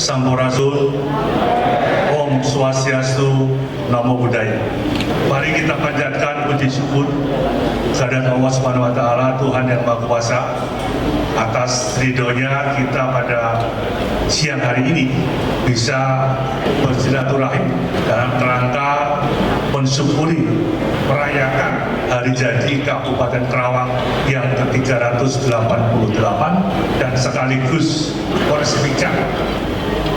Sampurasun, Om Swastiastu, Namo Buddhaya. Mari kita panjatkan puji syukur kehadirat Allah Subhanahu wa Ta'ala, Tuhan yang Maha Kuasa, atas ridhonya kita pada siang hari ini bisa bersilaturahim dalam rangka mensyukuri merayakan hari jadi Kabupaten Kerawang yang ke-388 dan sekaligus meresmikan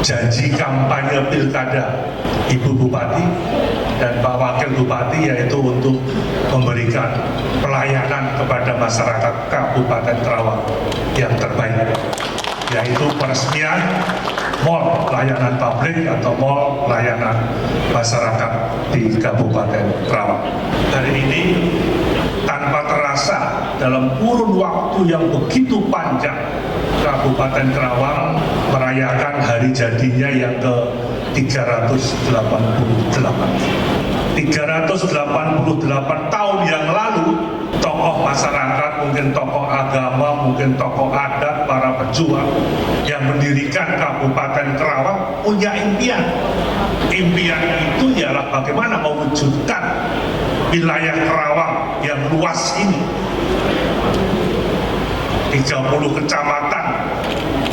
janji kampanye pilkada Ibu Bupati dan Pak Wakil Bupati, yaitu untuk memberikan pelayanan kepada masyarakat Kabupaten Kerawang yang terbaik, yaitu peresmian Mall Layanan Publik atau Mall Layanan Masyarakat di Kabupaten Kerawang. Hari ini tanpa terasa dalam kurun waktu yang begitu panjang, Kabupaten Kerawang merayakan hari jadinya yang ke-388. 388 tahun yang lalu, tokoh masyarakat, mungkin tokoh agama, mungkin tokoh adat, para pejuang yang mendirikan Kabupaten Kerawang punya impian. Impian itu ialah bagaimana mewujudkan wilayah Kerawang yang luas ini, 30 kecamatan,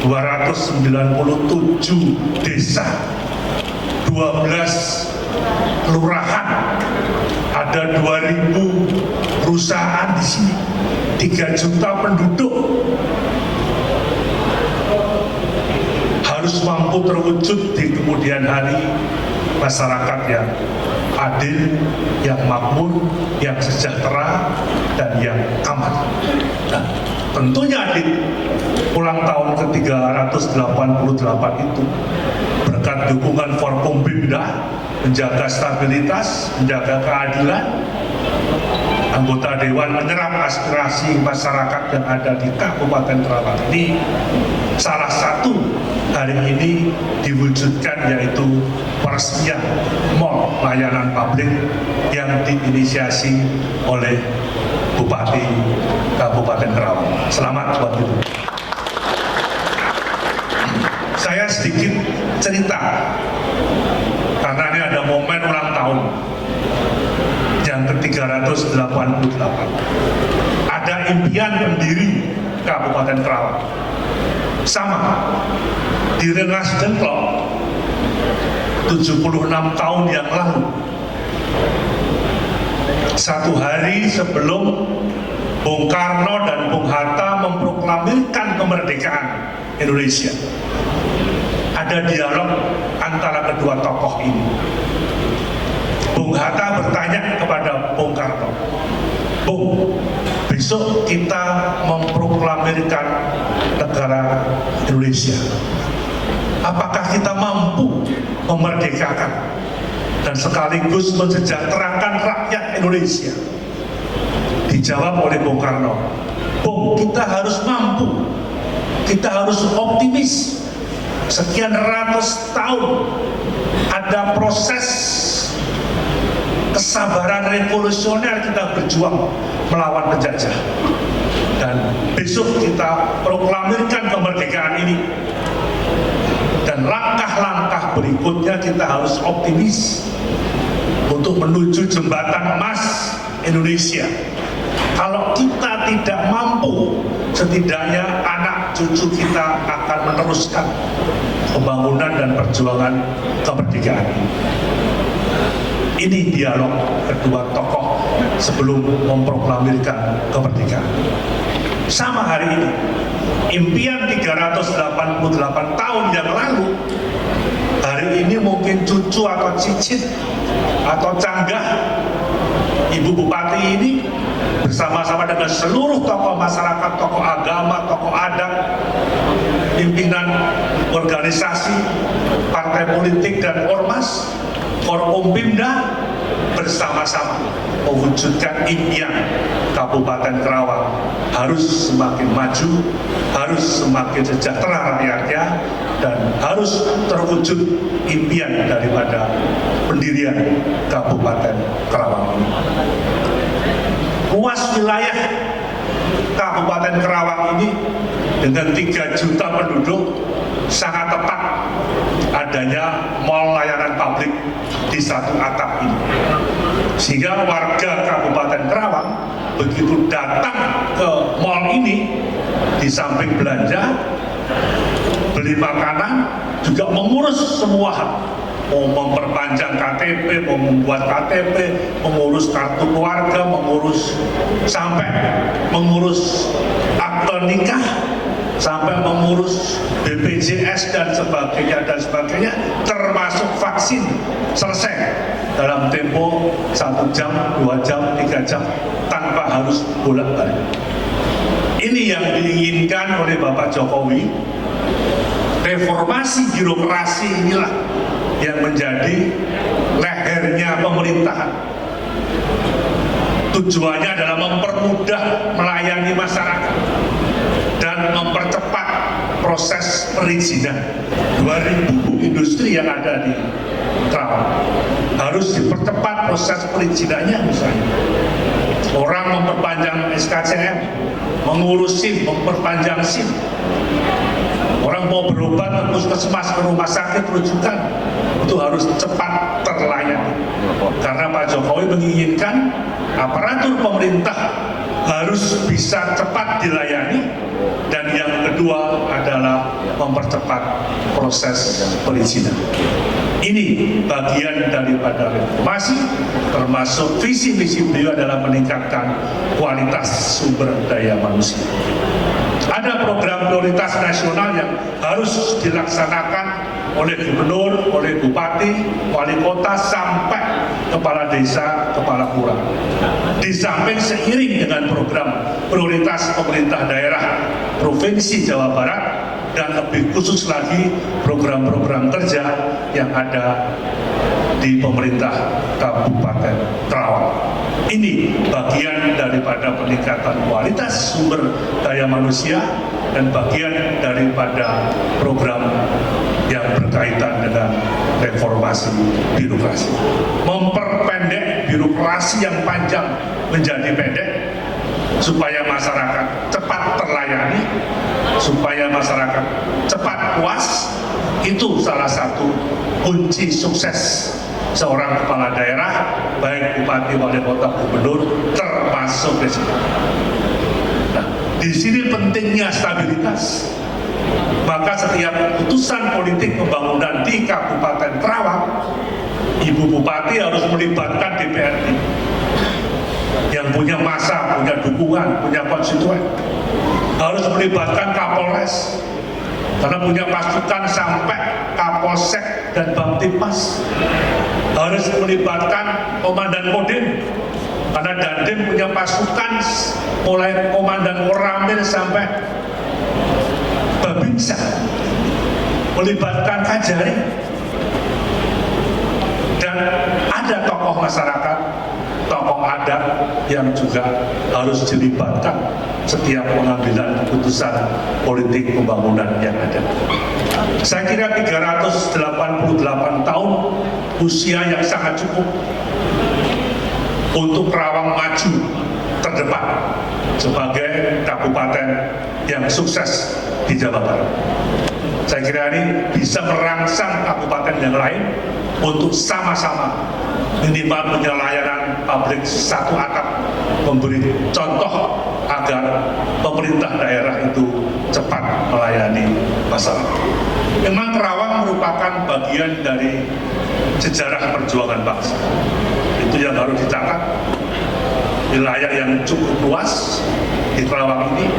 297 desa, 12 kelurahan, ada 2.000 perusahaan di sini, 3 juta penduduk, harus mampu terwujud di kemudian hari masyarakat yang adil, yang makmur, yang sejahtera, dan yang aman. Nah, tentunya di ulang tahun ke-388 itu berkat dukungan Forkompimda menjaga stabilitas, menjaga keadilan, anggota Dewan menyerap aspirasi masyarakat yang ada di Kabupaten Kerawang ini. Salah satu hari ini diwujudkan, yaitu peresmian Mall Layanan Publik yang diinisiasi oleh Bupati Kabupaten Kerawang. Selamat buat itu. Saya sedikit cerita karena ini ada momen ulang tahun yang ke-388. Ada impian pendiri Kabupaten Kerawang. Sama di Rengas Dengklok 76 tahun yang lalu, satu hari sebelum Bung Karno dan Bung Hatta memproklamirkan kemerdekaan Indonesia, ada dialog antara kedua tokoh ini. Bung Hatta bertanya kepada Bung Karno, "Bung, besok kita memproklamirkan negara Indonesia. Apakah kita mampu memerdekakan dan sekaligus mensejahterakan rakyat Indonesia?" Dijawab oleh Bung Karno, "Bung, kita harus mampu, kita harus optimis. Sekian ratus tahun ada proses kesabaran revolusioner, kita berjuang melawan penjajah, dan besok kita proklamirkan kemerdekaan ini, dan langkah-langkah berikutnya kita harus optimis untuk menuju jembatan emas Indonesia. Kalau kita tidak mampu, setidaknya anak cucu kita akan meneruskan pembangunan dan perjuangan kemerdekaan ini." Ini dialog kedua tokoh sebelum memproklamirkan kemerdekaan. Sama hari ini, impian 388 tahun yang lalu, hari ini mungkin cucu atau cicit atau canggah Ibu Bupati ini bersama-sama dengan seluruh tokoh masyarakat, tokoh agama, tokoh adat, pimpinan organisasi, partai politik dan ormas, Forkompimda, bersama-sama mewujudkan impian Kabupaten Kerawang harus semakin maju, harus semakin sejahtera rakyatnya, dan harus terwujud impian daripada pendirian Kabupaten Kerawang ini. Luas wilayah Kabupaten Kerawang ini dengan 3 juta penduduk sangat tepat adanya mall layanan publik di satu atap ini. Sehingga warga Kabupaten Kerawang begitu datang ke mall ini, di samping belanja, beli makanan, juga mengurus semua hal. Mau memperpanjang KTP, mau membuat KTP, mengurus kartu keluarga, sampai mengurus akte nikah, sampai mengurus BPJS dan sebagainya, termasuk vaksin, selesai dalam tempo 1 jam, 2 jam, 3 jam, tanpa harus bolak-balik. Ini yang diinginkan oleh Bapak Jokowi. Reformasi birokrasi inilah yang menjadi lehernya pemerintahan. Tujuannya adalah mempermudah melayani masyarakat dan mempercepat proses perizinan. 2000 industri yang ada di Kerawang harus dipercepat proses perizinannya. Misalnya orang memperpanjang SKCM, mengurus SIM, memperpanjang SIM. Orang mau berobat ke puskesmas, ke rumah sakit rujukan, itu harus cepat terlayani. Karena Pak Jokowi menginginkan aparatur pemerintah harus bisa cepat dilayani, dan yang kedua adalah mempercepat proses perizinan. Ini bagian daripada reformasi, termasuk visi-misi beliau adalah meningkatkan kualitas sumber daya manusia. Ada program prioritas nasional yang harus dilaksanakan oleh gubernur, oleh bupati, wali kota, sampai kepala desa, kepala kelurahan. Di samping seiring dengan program prioritas pemerintah daerah Provinsi Jawa Barat, dan lebih khusus lagi program-program kerja yang ada di pemerintah Kabupaten Kerawang. Ini bagian daripada peningkatan kualitas sumber daya manusia dan bagian daripada program yang berkaitan dengan reformasi birokrasi. Memperpendek birokrasi yang panjang menjadi pendek supaya masyarakat cepat terlayani, supaya masyarakat cepat puas. Itu salah satu kunci sukses seorang kepala daerah, baik bupati, wali kota, gubernur, termasuk presiden. Nah, di sini pentingnya stabilitas. Maka setiap keputusan politik pembangunan di Kabupaten Kerawang, Ibu Bupati harus melibatkan DPRD yang punya massa, punya dukungan, punya konstituen. Harus melibatkan Kapolres, karena punya pasukan sampai Kapolsek dan Baptimas. Harus melibatkan Komandan Kodim, karena Dandim punya pasukan mulai Komandan Koramil sampai Babinsa. Melibatkan Kajari, dan ada tokoh masyarakat, tokoh adat yang juga harus dilibatkan setiap pengambilan keputusan politik pembangunan yang ada. Saya kira 388 tahun usia yang sangat cukup untuk Kerawang maju terdepan sebagai kabupaten yang sukses di Jawa Barat. Saya kira ini bisa merangsang kabupaten yang lain untuk sama-sama minimal punya layanan publik satu atap, memberi contoh agar pemerintah daerah itu cepat melayani masyarakat. Memang Kerawang merupakan bagian dari sejarah perjuangan bangsa. Itu yang harus dicatat. Wilayah yang cukup luas di Kerawang ini,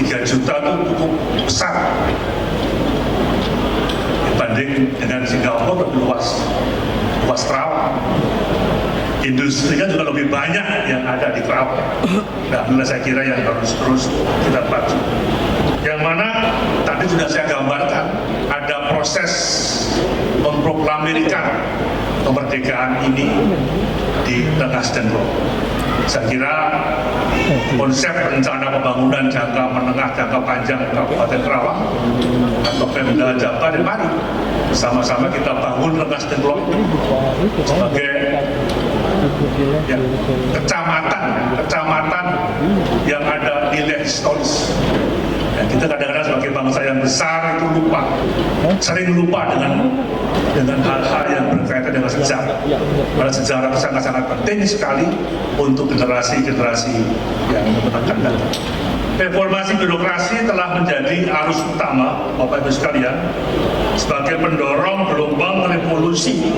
3 juta itu cukup besar. Dibanding dengan Singapura lebih luas Kerawang. Industrinya juga lebih banyak yang ada di Kerawang. Nah, saya kira yang harus terus kita maju. Yang mana tadi sudah saya gambarkan, ada proses memproklamirkan kemerdekaan ini di Rengas Dengklok. Saya kira konsep rencana pembangunan jangka menengah, jangka panjang Kabupaten Kerawang atau Pemda Jabar, mari bersama-sama kita bangun Rengas Dengklok sebagai kecamatan yang ada nilai historis. Ya, kita kadang-kadang sebagai bangsa yang besar itu sering lupa dengan hal-hal yang berkaitan dengan sejarah. Karena sejarah itu sangat-sangat penting sekali untuk generasi-generasi yang akan datang. Reformasi birokrasi telah menjadi arus utama, Bapak Ibu sekalian, sebagai pendorong gelombang revolusi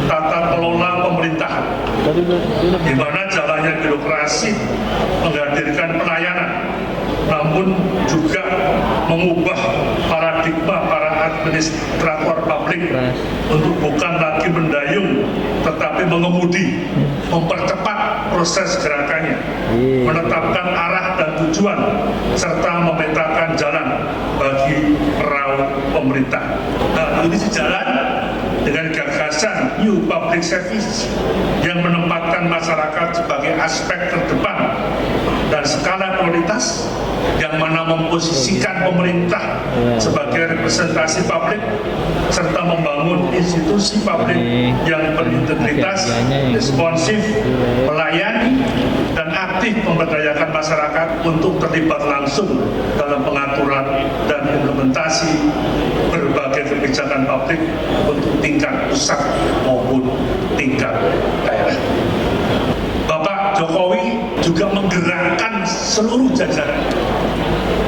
tata kelola pemerintahan, di mana jalannya birokrasi menghadirkan pelayanan, namun juga mengubah paradigma para administrator publik untuk bukan lagi mendayung, tetapi mengemudi, mempercepat proses gerakannya, menetapkan arah dan tujuan, serta memetakan jalan bagi perahu pemerintah. Nah, ini sejalan dengan gagasan New Public Service yang menempatkan masyarakat sebagai aspek terdepan dan skala prioritas, yang mana memposisikan pemerintah sebagai representasi publik serta membangun institusi publik yang berintegritas, responsif, melayani, dan aktif memberdayakan masyarakat untuk terlibat langsung dalam pengaturan dan implementasi berbagai kebijakan publik untuk tingkat pusat maupun tingkat daerah. Bapak Jokowi juga menggerakkan seluruh jajaran,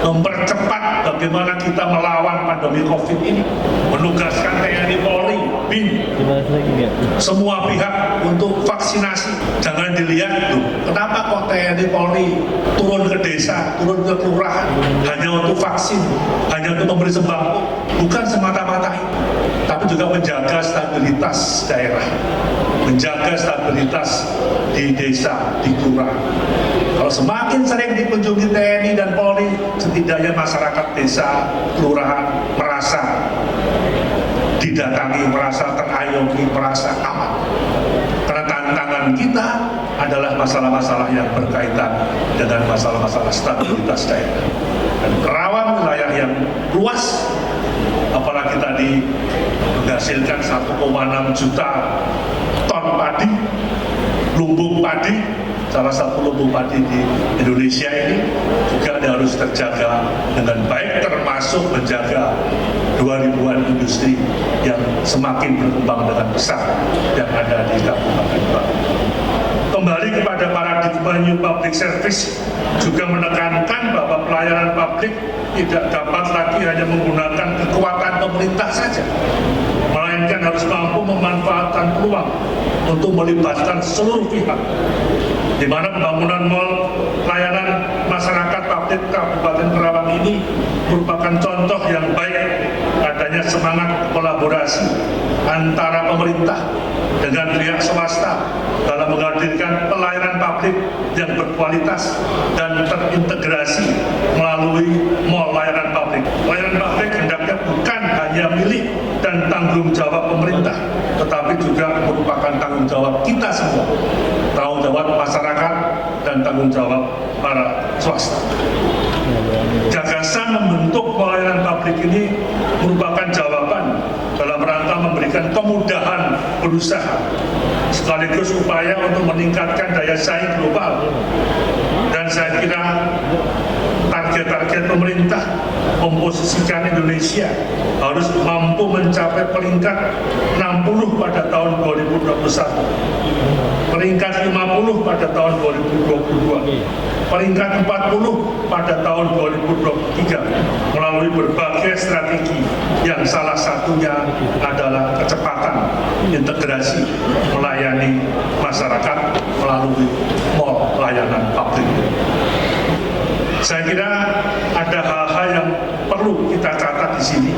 mempercepat bagaimana kita melawan pandemi COVID ini, menugaskan TNI, Polri, BIN, semua pihak untuk vaksinasi. Jangan dilihat, kenapa kok TNI, Polri turun ke desa, turun ke kelurahan, hanya untuk vaksin, hanya untuk memberi sembako, bukan semata-mata itu, tapi juga menjaga stabilitas daerah, menjaga stabilitas di desa, di kelurahan. Kalau semakin sering dikunjungi TNI dan Polri, setidaknya masyarakat desa, kelurahan merasa didatangi, merasa terayomi, merasa aman. Karena tantangan kita adalah masalah-masalah yang berkaitan dengan masalah-masalah stabilitas daerah. Dan Kerawang wilayah yang luas, apalagi tadi menghasilkan 1,6 juta ton padi, lumbung padi, salah satu lumbung padi di Indonesia ini juga harus terjaga dengan baik, termasuk menjaga 2000-an industri yang semakin berkembang dengan pesat yang ada di Kabupaten Batu. Kembali kepada paradigma New Public Service juga menekankan bahwa pelayanan publik tidak dapat lagi hanya menggunakan kekuatan pemerintah saja, melainkan harus mampu memanfaatkan peluang untuk melibatkan seluruh pihak, di mana pembangunan mal pelayanan masyarakat publik Kabupaten Kerawang ini merupakan contoh yang baik adanya semangat kolaborasi antara pemerintah dengan pihak swasta dalam menghadirkan pelayanan publik yang berkualitas dan terintegrasi melalui mal layanan publik. Layanan publik hendaknya bukan hanya milik dan tanggung jawab pemerintah, tetapi juga merupakan tanggung jawab kita semua, tanggung jawab masyarakat dan tanggung jawab para swasta. Gagasan membentuk pelayanan publik ini merupakan jawaban dalam rangka memberikan kemudahan berusaha, sekaligus upaya untuk meningkatkan daya saing global. Dan saya kira target-target pemerintah memposisikan Indonesia harus mampu mencapai peringkat 60 pada tahun 2021, peringkat 50 pada tahun 2022, peringkat 40 pada tahun 2023 melalui berbagai strategi yang salah satunya adalah kecepatan integrasi melayani masyarakat melalui mal layanan publik. Saya kira ada hal-hal yang perlu kita catat di sini,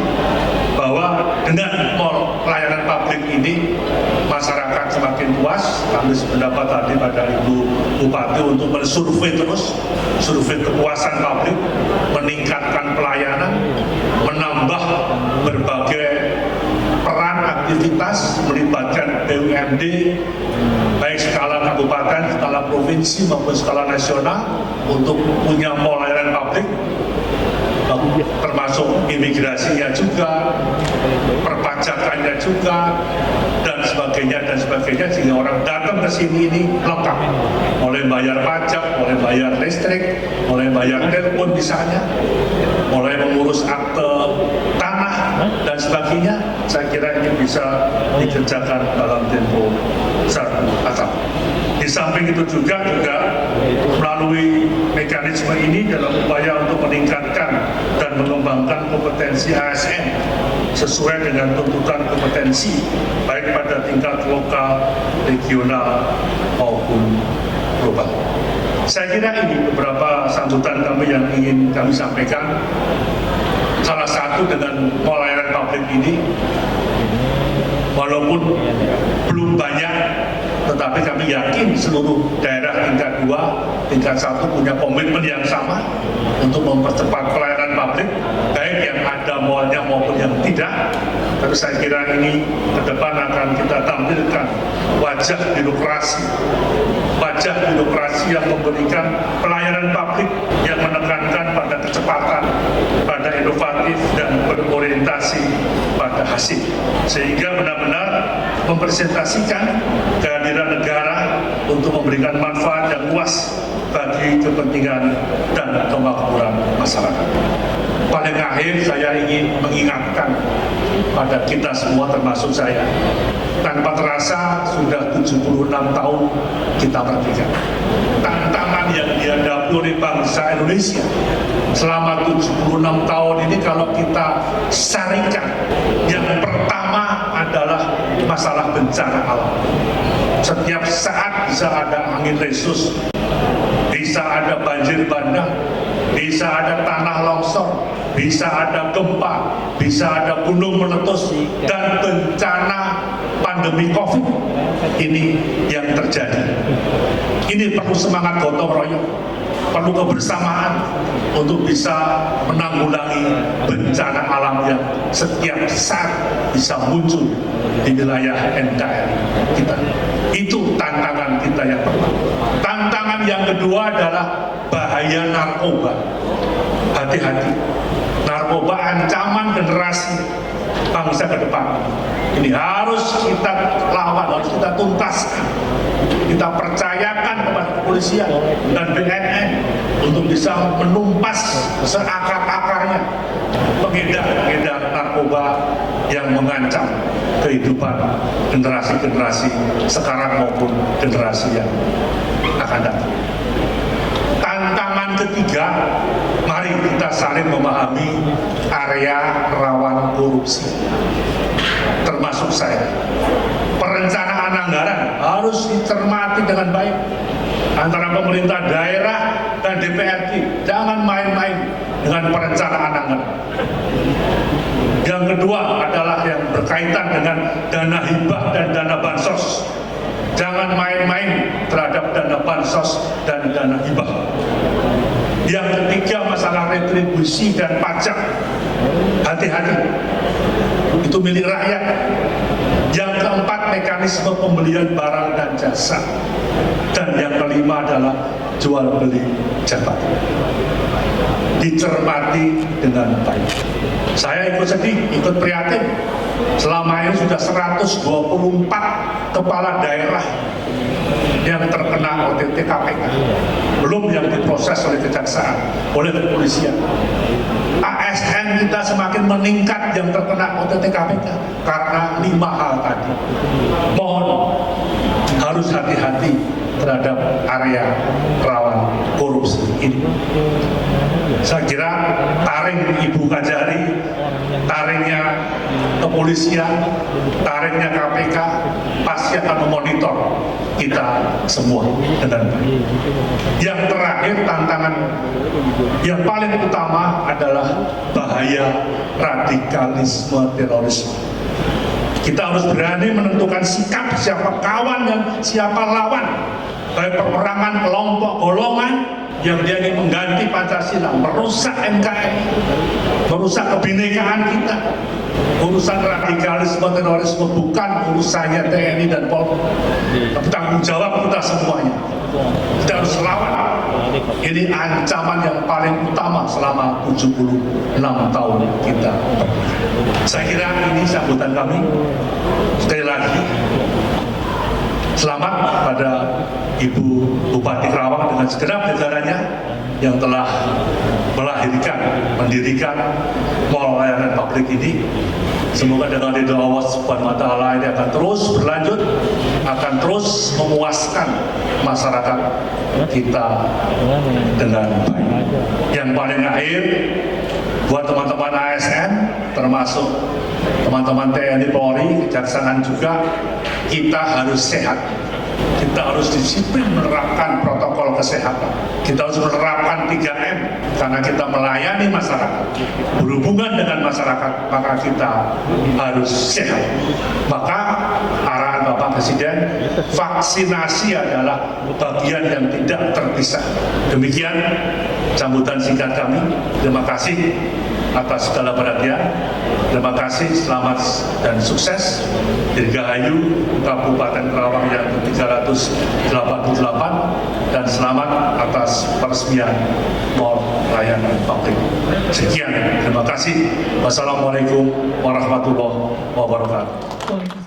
bahwa dengan mal layanan publik ini masyarakat semakin puas. Kami sependapat tadi pada Ibu Bupati untuk mensurvei terus, survei kepuasan publik, meningkatkan pelayanan, menambah berbagai peran aktivitas, melibatkan BUMD, baik skala kabupaten, skala provinsi maupun skala nasional untuk punya mal layanan publik, termasuk imigrasinya juga, perpajakannya juga, dan dan sebagainya sehingga orang datang ke sini ini lengkap, mulai bayar pajak, mulai bayar listrik, mulai bayar telepon misalnya, mulai mengurus akte tanah dan sebagainya. Saya kira ini bisa dikerjakan dalam tempo 1 atap. Di samping itu juga melalui mekanisme ini dalam upaya untuk meningkatkan dan mengembangkan kompetensi ASN sesuai dengan tuntutan kompetensi baik pada tingkat lokal, regional maupun global. Saya kira ini beberapa sambutan kami yang ingin kami sampaikan. Salah satu dengan pelayanan publik ini, walaupun belum banyak, tetapi kami yakin seluruh daerah tingkat 2, tingkat 1 punya komitmen yang sama untuk mempercepat pelayanan publik, baik yang ada mallnya maupun yang tidak. Tapi saya kira ini ke depan akan kita tampilkan wajah birokrasi yang memberikan pelayanan publik yang menekankan pada kecepatan, pada inovatif dan berorientasi pada hasil, sehingga benar-benar mempresentasikan kehadiran negara untuk memberikan manfaat yang luas bagi kepentingan dan kemakmuran masyarakat. Paling akhir saya ingin mengingatkan pada kita semua termasuk saya, tanpa terasa sudah 76 tahun kita merdeka. Tantangan yang dihadapi oleh bangsa Indonesia selama 76 tahun ini kalau kita sarikan, yang pertama adalah masalah bencana alam. Setiap saat bisa ada angin lesus, bisa ada banjir bandang, bisa ada tanah longsor, bisa ada gempa, bisa ada gunung meletus, dan bencana pandemi COVID ini yang terjadi. Ini perlu semangat gotong royong, perlu kebersamaan untuk bisa menanggulangi bencana alam yang setiap saat bisa muncul di wilayah NKRI kita. Itu tantangan kita yang pertama. Tantangan yang kedua adalah bahaya narkoba. Hati-hati, narkoba ancaman generasi bangsa ke depan. Ini harus kita lawan, harus kita tuntaskan. Kita percayakan kepada kepolisian dan BNN untuk bisa menumpas seakar-akarnya pengedar-pengedar narkoba yang mengancam kehidupan generasi-generasi sekarang maupun generasi yang akan datang. Tantangan ketiga, mari kita saling memahami area rawan korupsi, termasuk saya. Perencanaan anggaran harus dicermati dengan baik antara pemerintah daerah dan DPRD. Jangan main-main dengan perencanaan anggaran. Yang kedua adalah yang berkaitan dengan dana hibah dan dana bansos. Jangan main-main terhadap dana bansos dan dana hibah. Yang ketiga, masalah retribusi dan pajak. Hati-hati, itu milik rakyat. Yang keempat, mekanisme pembelian barang dan jasa. Dan yang kelima adalah jual beli jabatan. Dicermati dengan baik. Saya ikut sedih, ikut prihatin. Selama ini sudah 124 kepala daerah yang terkena OTT KPK. Belum yang diproses oleh kejaksaan, oleh kepolisian. ASN kita semakin meningkat yang terkena OTT KPK karena 5 hal tadi. Mohon harus hati-hati terhadap area rawan korupsi ini. Saya kira taring Ibu Kajari, taringnya kepolisian, taringnya KPK pasti akan memonitor kita semua dengan baik. Yang terakhir, tantangan yang paling utama adalah bahaya radikalisme terorisme. Kita harus berani menentukan sikap siapa kawan dan siapa lawan. Baik peperangan kelompok golongan yang dia ingin mengganti Pancasila, merusak NKRI, merusak kebinekaan kita. Urusan radikalisme terorisme bukan urusannya TNI dan Polri, tapi tanggung jawab kita semuanya. Kita harus lawan Ini ancaman yang paling utama selama 76 tahun kita. Saya kira ini sambutan kami. Sekali lagi, selamat pada Ibu Bupati Karawang dengan segenap jajarannya yang telah mendirikan mall layanan publik ini. Semoga dengan ridho Allah Subhanahu wa Ta'ala ini akan terus berlanjut, akan terus memuaskan masyarakat kita dengan baik. Yang paling akhir, buat teman-teman ASN, termasuk teman-teman TNI Polri, Kejaksaan juga, kita harus sehat. Kita harus disiplin menerapkan protokol kesehatan. Kita harus menerapkan 3M karena kita melayani masyarakat, berhubungan dengan masyarakat, maka kita harus sehat. Maka arahan Bapak Presiden, vaksinasi adalah bagian yang tidak terpisah. Demikian sambutan singkat kami. Terima kasih atas segala perhatian. Terima kasih, selamat dan sukses. Dirgahayu Kabupaten Karawang yang ke-388 dan selamat atas peresmian mall layanan publik. Sekian, terima kasih. Wassalamualaikum warahmatullahi wabarakatuh.